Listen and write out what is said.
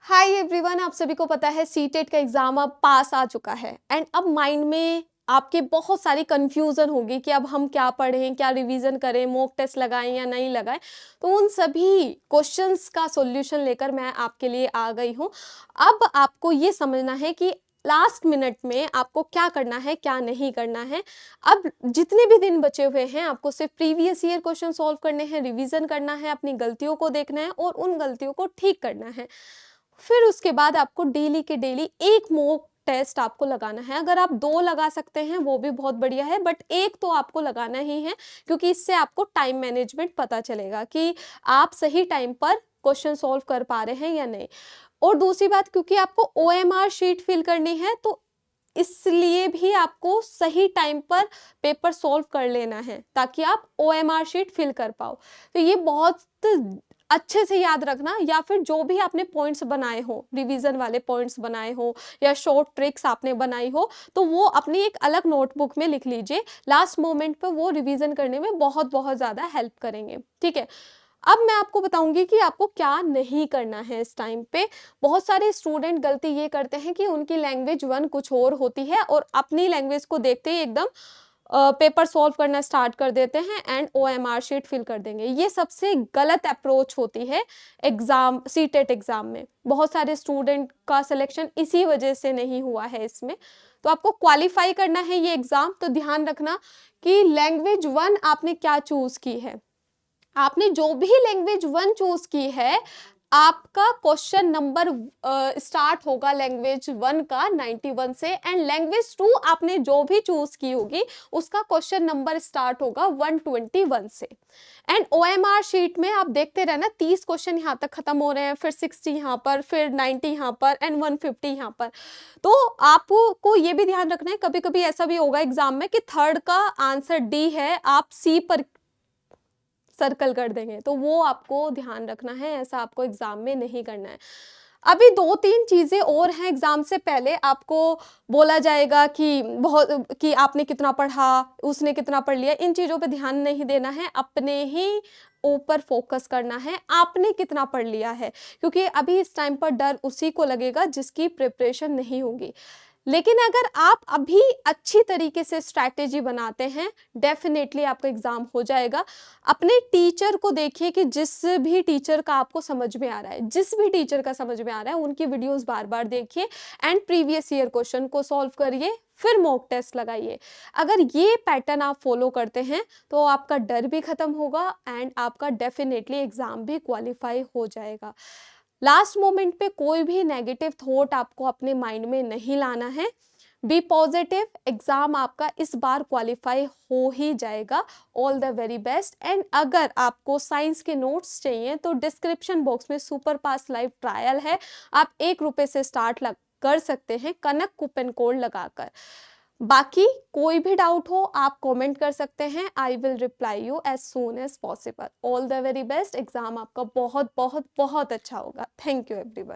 Hi everyone, आप सभी को पता है सीटेट का एग्जाम अब पास आ चुका है एंड अब माइंड में आपके बहुत सारी कंफ्यूजन होगी कि अब हम क्या पढ़ें, क्या रिवीजन करें, मॉक टेस्ट लगाएं या नहीं लगाएं। तो उन सभी क्वेश्चंस का सॉल्यूशन लेकर मैं आपके लिए आ गई हूं। अब आपको ये समझना है कि लास्ट मिनट में आपको क्या करना है, क्या नहीं करना है। अब जितने भी दिन बचे हुए हैं आपको सिर्फ प्रीवियस ईयर क्वेश्चन सॉल्व करने हैं, रिवीजन करना है, अपनी गलतियों को देखना है और उन गलतियों को ठीक करना है। फिर उसके बाद आपको डेली के डेली एक मॉक टेस्ट आपको लगाना है। अगर आप 2 लगा सकते हैं वो भी बहुत बढ़िया है, बट एक तो आपको लगाना ही है, क्योंकि इससे आपको टाइम मैनेजमेंट पता चलेगा कि आप सही टाइम पर क्वेश्चन सॉल्व कर पा रहे हैं या नहीं। और दूसरी बात, क्योंकि आपको ओएमआर शीट फिल करनी है तो इसलिए भी आपको सही टाइम पर पेपर सॉल्व कर लेना है ताकि आप ओएमआर शीट फिल कर पाओ। तो ये बहुत अच्छे से याद रखना, या फिर जो भी आपने पॉइंट्स बनाए हो, रिवीजन वाले पॉइंट्स बनाए हो या शॉर्ट ट्रिक्स आपने बनाई हो, तो वो अपनी एक अलग नोटबुक में लिख लीजिए। लास्ट मोमेंट पर वो रिवीजन करने में बहुत बहुत ज़्यादा हेल्प करेंगे। ठीक है, अब मैं आपको बताऊंगी कि आपको क्या नहीं करना है इस टाइम पे। बहुत सारे स्टूडेंट गलती ये करते हैं कि उनकी लैंग्वेज 1 कुछ और होती है और अपनी लैंग्वेज को देखते ही एकदम पेपर सॉल्व करना स्टार्ट कर देते हैं एंड ओएमआर शीट फिल कर देंगे। ये सबसे गलत अप्रोच होती है एग्जाम, सीटेट एग्जाम में। बहुत सारे स्टूडेंट का सिलेक्शन इसी वजह से नहीं हुआ है इसमें। तो आपको क्वालिफाई करना है ये एग्जाम, तो ध्यान रखना कि लैंग्वेज 1 आपने क्या चूज की है। आपने जो भी लैंग्वेज 1 चूज की है, आपका क्वेश्चन नंबर स्टार्ट होगा लैंग्वेज 1 का 91 से, एंड लैंग्वेज 2 आपने जो भी चूज की होगी उसका क्वेश्चन नंबर स्टार्ट होगा 121 से। एंड ओएमआर शीट में आप देखते रहना, 30 क्वेश्चन यहाँ तक खत्म हो रहे हैं, फिर 60 यहाँ पर, फिर 90 यहाँ पर एंड 150 यहाँ पर। तो आपको ये भी ध्यान रखना है, कभी कभी ऐसा भी होगा एग्जाम में कि थर्ड का आंसर डी है, आप सी पर सर्कल कर देंगे, तो वो आपको ध्यान रखना है, ऐसा आपको एग्जाम में नहीं करना है। अभी 2-3 चीजें और हैं। एग्जाम से पहले आपको बोला जाएगा कि बहुत कि आपने कितना पढ़ा, उसने कितना पढ़ लिया, इन चीजों पे ध्यान नहीं देना है, अपने ही ऊपर फोकस करना है, आपने कितना पढ़ लिया है। क्योंकि अभी इस टाइम पर डर उसी को लगेगा जिसकी प्रिपरेशन नहीं होगी। लेकिन अगर आप अभी अच्छी तरीके से स्ट्रैटेजी बनाते हैं, डेफिनेटली आपका एग्जाम हो जाएगा। अपने टीचर को देखिए कि जिस भी टीचर का आपको समझ में आ रहा है, जिस भी टीचर का समझ में आ रहा है, उनकी वीडियोस बार बार देखिए एंड प्रीवियस ईयर क्वेश्चन को सॉल्व करिए, फिर मॉक टेस्ट लगाइए। अगर ये पैटर्न आप फॉलो करते हैं तो आपका डर भी खत्म होगा एंड आपका डेफिनेटली एग्जाम भी क्वालिफाई हो जाएगा। लास्ट मोमेंट पे कोई भी नेगेटिव थॉट आपको अपने माइंड में नहीं लाना है। बी पॉजिटिव, एग्जाम आपका इस बार क्वालिफाई हो ही जाएगा। All the very best. And अगर आपको साइंस के नोट्स चाहिए तो डिस्क्रिप्शन बॉक्स में सुपर पास लाइव ट्रायल है, आप 1 रुपए से स्टार्ट कर सकते हैं कनक कूपन कोड लगाकर। बाकी कोई भी डाउट हो आप कमेंट कर सकते हैं, I will reply you as soon as possible. All the very best, exam आपका बहुत बहुत बहुत अच्छा होगा। Thank you everyone.